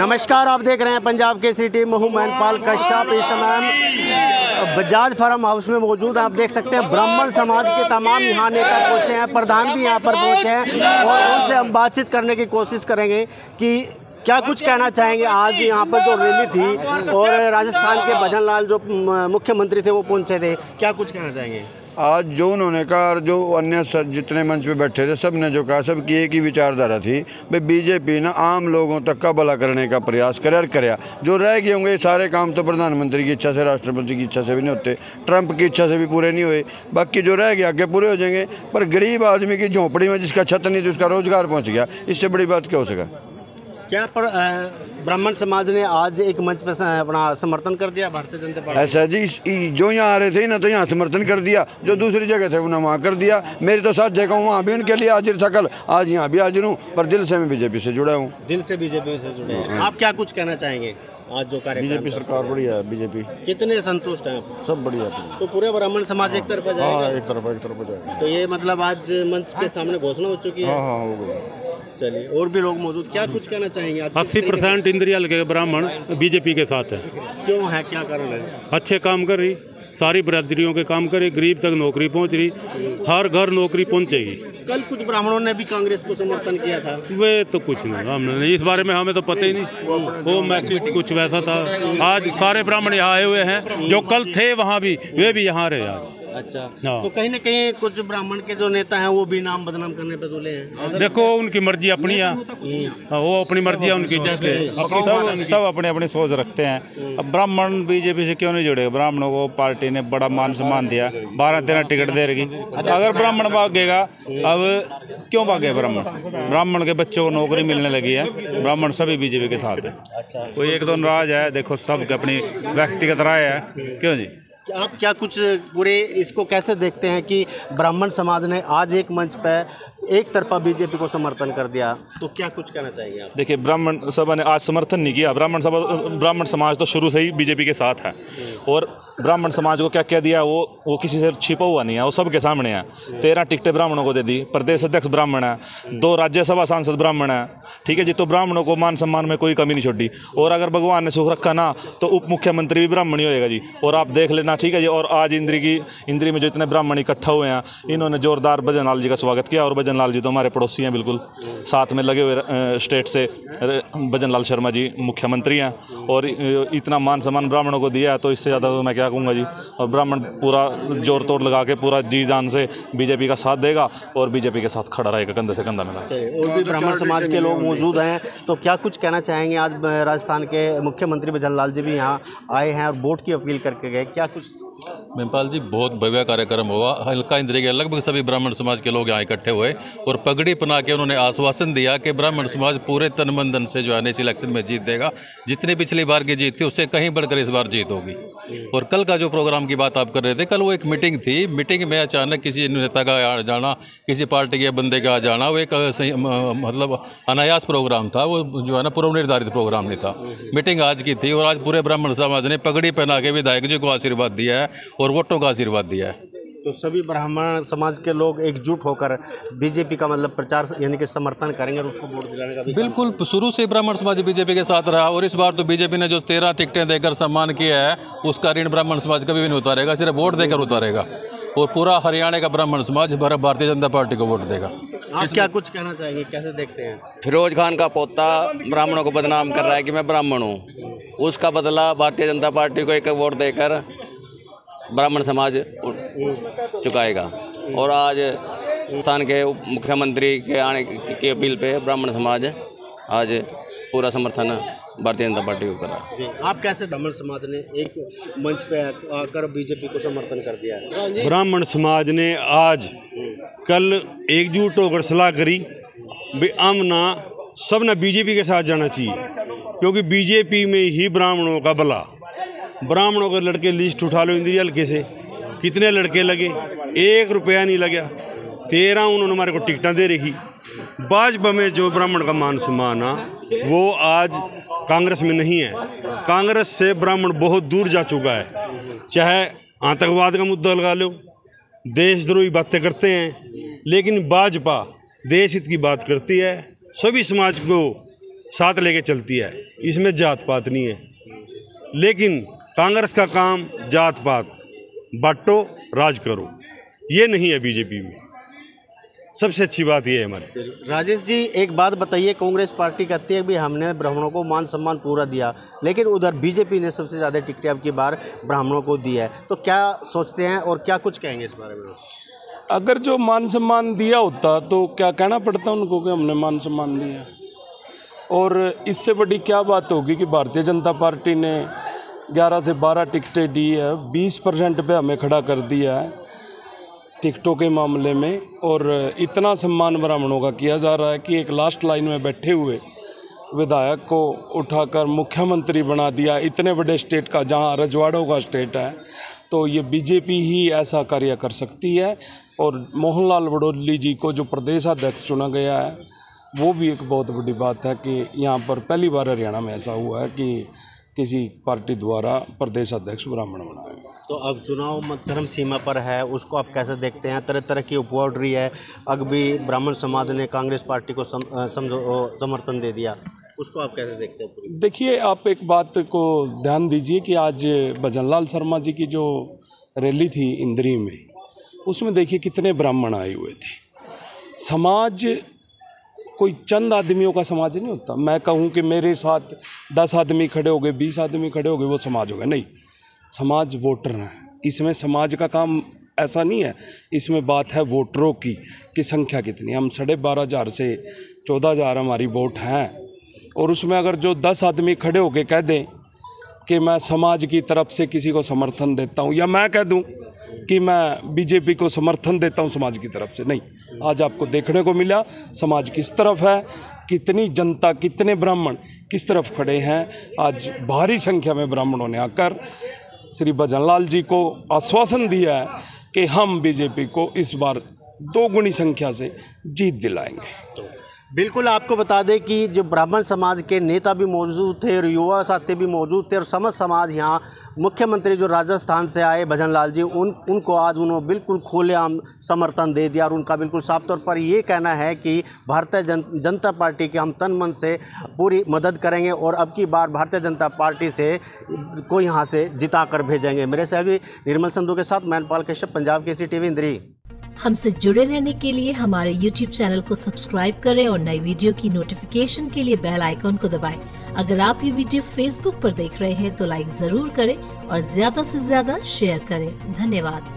नमस्कार, आप देख रहे हैं पंजाब केसरी टीम। हूं मैनपाल कश्यप। इस समय बजाज फार्म हाउस में मौजूद हैं। आप देख सकते हैं ब्राह्मण समाज के तमाम यहाँ नेता पहुँचे हैं, प्रधान भी यहाँ पर पहुँचे हैं और उनसे हम बातचीत करने की कोशिश करेंगे कि क्या कुछ कहना चाहेंगे। आज यहाँ पर जो रैली थी और राजस्थान के भजन लाल जो मुख्यमंत्री थे वो पहुँचे थे, क्या कुछ कहना चाहेंगे। आज जो उन्होंने कहा और जो अन्य जितने मंच पे बैठे थे सब ने जो कहा, सबकी एक ही विचारधारा थी भाई बीजेपी ना आम लोगों तक का भला करने का प्रयास करे और कराया। जो रह गए होंगे सारे काम तो प्रधानमंत्री की इच्छा से, राष्ट्रपति की इच्छा से भी नहीं होते, ट्रंप की इच्छा से भी पूरे नहीं हुए। बाकी जो रह गया आगे पूरे हो जाएंगे। पर गरीब आदमी की झोंपड़ी में जिसका छत नहीं, जिसका रोजगार पहुँच गया, इससे बड़ी बात क्या हो सका। क्या पर ब्राह्मण समाज ने आज एक मंच पर अपना समर्थन कर दिया भारतीय जनता पार्टी। ऐसा जी, जो यहाँ आ रहे थे ना तो यहाँ समर्थन कर दिया, जो दूसरी जगह थे उन्हें वहाँ कर दिया। मेरी तो साथ जगह हूँ, वहाँ भी उनके लिए हाजिर था कल, आज यहाँ भी हाजिर हूँ, पर दिल से मैं बीजेपी से जुड़ा हूँ। दिल से बीजेपी से जुड़े हैं। आप क्या कुछ कहना चाहेंगे आज जो कार्यक्रम। बीजेपी सरकार बढ़िया है। बीजेपी कितने संतुष्ट हैं आप। सब बढ़िया। तो पूरे ब्राह्मण समाज एक तरफा जाएगा। एक तरफ जाएगा। तो ये मतलब आज मंच के सामने घोषणा हो चुकी है। हाँ हो गया। चलिए, और भी लोग मौजूद, क्या कुछ कहना चाहेंगे। 80% इंद्रिया के ब्राह्मण बीजेपी के साथ है। क्यों है, क्या कारण है। अच्छे काम कर रही, सारी बरादरियों के काम करे, गरीब तक नौकरी पहुंच रही, हर घर नौकरी पहुंचेगी। कल कुछ ब्राह्मणों ने भी कांग्रेस को समर्थन किया था। वे तो कुछ नहीं, हमने इस बारे में हमें तो पता ही नहीं। वो मैसेज कुछ वैसा था। आज सारे ब्राह्मण यहाँ आए हुए हैं, जो कल थे वहाँ भी, वे भी यहाँ रहे आज। अच्छा, तो कहीं न कहीं कुछ ब्राह्मण के जो नेता हैं वो भी नाम बदनाम करने पे तुले हैं। देखो उनकी मर्जी अपनी है, वो अपनी मर्जी है उनकी। सब अपने अपनी सोच रखते हैं। अब ब्राह्मण बीजेपी से क्यों नहीं जुड़े। ब्राह्मणों को पार्टी ने बड़ा मान सम्मान दिया, 12-13 टिकट दे रही। अगर ब्राह्मण भागेगा, अब क्यों भागे ब्राह्मण। ब्राह्मण के बच्चों को नौकरी मिलने लगी है। ब्राह्मण सभी बीजेपी के साथ है। कोई एक दो नाराज है, देखो सब अपनी व्यक्तिगत राय है। क्यों जी, आप क्या कुछ पूरे इसको कैसे देखते हैं कि ब्राह्मण समाज ने आज एक मंच पर एक तरफा बीजेपी को समर्थन कर दिया, तो क्या कुछ कहना चाहिए आप। देखिए, ब्राह्मण सभा ने आज समर्थन नहीं किया। ब्राह्मण समाज तो शुरू से ही बीजेपी के साथ है और ब्राह्मण समाज को क्या कह दिया, वो किसी से छिपा हुआ नहीं है, वो सबके सामने है। 13 टिकटें ब्राह्मणों को दे दी, प्रदेश अध्यक्ष ब्राह्मण है, 2 राज्यसभा सांसद ब्राह्मण है। ठीक है जी, तो ब्राह्मणों को मान सम्मान में कोई कमी नहीं छोड़ी। और अगर भगवान ने सुख रखा ना तो उप मुख्यमंत्री भी ब्राह्मण ही होएगा जी। और आप देख लेना, ठीक है जी। और आज इंद्री में जो इतने ब्राह्मण इकट्ठा हुए हैं, इन्होंने जोरदार भजन लाल जी का स्वागत किया। और भजन लाल जी तो हमारे पड़ोसी हैं, बिल्कुल साथ में लगे हुए स्टेट से। भजन लाल शर्मा जी मुख्यमंत्री हैं और इतना मान सम्मान ब्राह्मणों को दिया है, तो इससे ज़्यादा तो मैं क्या कहूँगा जी। और ब्राह्मण पूरा जोर तोड़ लगा के पूरा जी जान से बीजेपी का साथ देगा और बीजेपी के साथ खड़ा रहेगा, कंधे से कंधा मिला। और भी ब्राह्मण समाज के लोग मौजूद हैं, तो क्या कुछ कहना चाहेंगे। आज राजस्थान के मुख्यमंत्री भजन लाल जी भी यहाँ आए हैं और वोट की अपील करके गए, क्या कुछ। महिपाल जी, बहुत भव्य कार्यक्रम हुआ। हल्का इंद्री के लगभग सभी ब्राह्मण समाज के लोग यहाँ इकट्ठे हुए और पगड़ी पहना के उन्होंने आश्वासन दिया कि ब्राह्मण समाज पूरे तन मन धन से जो है इस इलेक्शन में जीत देगा। जितनी पिछली बार की जीत थी उससे कहीं बढ़कर इस बार जीत होगी। और कल का जो प्रोग्राम की बात आप कर रहे थे, कल वो एक मीटिंग थी। मीटिंग में अचानक किसी नेता का आ जाना, किसी पार्टी के बंदे का आ जाना, वो एक मतलब अनायास प्रोग्राम था। वो जो है ना पूर्व निर्धारित प्रोग्राम नहीं था। मीटिंग आज की थी और आज पूरे ब्राह्मण समाज ने पगड़ी पहना के विधायक जी को आशीर्वाद दिया है और वोटों का आशीर्वाद दिया है। तो सभी ब्राह्मण समाज के लोग एकजुट होकर बीजेपी का मतलब प्रचार यानी कि समर्थन करेंगे और उसको वोट दिलाने का भी। बिल्कुल, शुरू से ब्राह्मण समाज बीजेपी के साथ रहा और इस बार तो बीजेपी ने जो 13 टिकटें देकर सम्मान किया है उसका ऋण ब्राह्मण समाज कभी भी नहीं उतारेगा, सिर्फ वोट देकर उतारेगा। और पूरा हरियाणा का ब्राह्मण समाज भारतीय जनता पार्टी को वोट देगा। आप क्या कुछ कहना चाहेंगे, कैसे देखते हैं। फिरोज खान का पोता ब्राह्मणों को बदनाम कर रहा है कि मैं ब्राह्मण हूँ, उसका बदला भारतीय जनता पार्टी को एक वोट देकर ब्राह्मण समाज चुकाएगा। और आज राजस्थान के उप मुख्यमंत्री के आने की अपील पे ब्राह्मण समाज आज पूरा समर्थन भारतीय जनता पार्टी को कर रहा है। आप कैसे ब्राह्मण समाज ने एक मंच पे आकर बीजेपी को समर्थन कर दिया है। ब्राह्मण समाज ने आज कल एकजुट होकर सलाह करी भी आमना सब ने बीजेपी के साथ जाना चाहिए, क्योंकि बीजेपी में ही ब्राह्मणों का भला। ब्राह्मणों के लड़के लिस्ट उठा लो इंद्रिया हल्के से, कितने लड़के लगे, 1 रुपया नहीं लगा। 13 उन्होंने हमारे को टिकटें दे रखी। भाजपा में जो ब्राह्मण का मान सम्मान है वो आज कांग्रेस में नहीं है। कांग्रेस से ब्राह्मण बहुत दूर जा चुका है। चाहे आतंकवाद का मुद्दा लगा लो, देशद्रोही बातें करते हैं, लेकिन भाजपा देश हित की बात करती है, सभी समाज को साथ लेके चलती है, इसमें जात पात नहीं है। लेकिन कांग्रेस का काम जात पात, बांटो राज करो, ये नहीं है बीजेपी में। सबसे अच्छी बात ये है हमारी। राजेश जी, एक बात बताइए, कांग्रेस पार्टी कहती है भी हमने ब्राह्मणों को मान सम्मान पूरा दिया, लेकिन उधर बीजेपी ने सबसे ज़्यादा टिकटें अब की बार ब्राह्मणों को दी है, तो क्या सोचते हैं और क्या कुछ कहेंगे इस बारे में? अगर जो मान सम्मान दिया होता तो क्या कहना पड़ता उनको कि हमने मान सम्मान दिया। और इससे बड़ी क्या बात होगी कि भारतीय जनता पार्टी ने 11 से 12 टिकटें दी है, 20% पे हमें खड़ा कर दिया है टिकटों के मामले में, और इतना सम्मान ब्राह्मणों का किया जा रहा है कि एक लास्ट लाइन में बैठे हुए विधायक को उठाकर मुख्यमंत्री बना दिया इतने बड़े स्टेट का, जहां रजवाड़ों का स्टेट है। तो ये बीजेपी ही ऐसा कार्य कर सकती है। और मोहनलाल वडोदली जी को जो प्रदेश अध्यक्ष चुना गया है, वो भी एक बहुत बड़ी बात है कि यहाँ पर पहली बार हरियाणा में ऐसा हुआ है कि किसी पार्टी द्वारा प्रदेश अध्यक्ष ब्राह्मण बनाया गया। तो अब चुनाव चरम सीमा पर है, उसको आप कैसे देखते हैं? तरह तरह की उपवाद रही है, अब भी ब्राह्मण समाज ने कांग्रेस पार्टी को समर्थन दे दिया, उसको आप कैसे देखते हैं? देखिए, आप एक बात को ध्यान दीजिए कि आज भजनलाल शर्मा जी की जो रैली थी इंद्री में, उसमें देखिए कितने ब्राह्मण आए हुए थे। समाज कोई चंद आदमियों का समाज नहीं होता। मैं कहूँ कि मेरे साथ 10 आदमी खड़े हो गए, 20 आदमी खड़े हो गए, वो समाज हो गए, नहीं। समाज वोटर हैं। इसमें समाज का काम ऐसा नहीं है, इसमें बात है वोटरों की कि संख्या कितनी। हम 12,500 से 14,000 हमारी वोट हैं, और उसमें अगर जो 10 आदमी खड़े होकर कह दें कि मैं समाज की तरफ से किसी को समर्थन देता हूँ, या मैं कह दूँ कि मैं बीजेपी को समर्थन देता हूँ समाज की तरफ से, नहीं। आज आपको देखने को मिला समाज किस तरफ है, कितनी जनता, कितने ब्राह्मण किस तरफ खड़े हैं। आज भारी संख्या में ब्राह्मणों ने आकर श्री भजनलाल जी को आश्वासन दिया है कि हम बीजेपी को इस बार 2 गुनी संख्या से जीत दिलाएंगे। बिल्कुल, आपको बता दें कि जो ब्राह्मण समाज के नेता भी मौजूद थे और युवा साथी भी मौजूद थे, और समस्त समाज यहाँ मुख्यमंत्री जो राजस्थान से आए भजनलाल जी, उनको आज उन्होंने बिल्कुल खुलेआम समर्थन दे दिया, और उनका बिल्कुल साफ तौर पर ये कहना है कि भारतीय जनता पार्टी के हम तन मन से पूरी मदद करेंगे, और अब की बार भारतीय जनता पार्टी से को यहाँ से जिता कर भेजेंगे। मेरे सहयोगी निर्मल संधू के साथ मैनपाल कश्यप, पंजाब केसरी टीवी, इंद्री। हमसे जुड़े रहने के लिए हमारे YouTube चैनल को सब्सक्राइब करें और नई वीडियो की नोटिफिकेशन के लिए बेल आइकॉन को दबाएं। अगर आप ये वीडियो Facebook पर देख रहे हैं तो लाइक जरूर करें और ज्यादा से ज्यादा शेयर करें। धन्यवाद।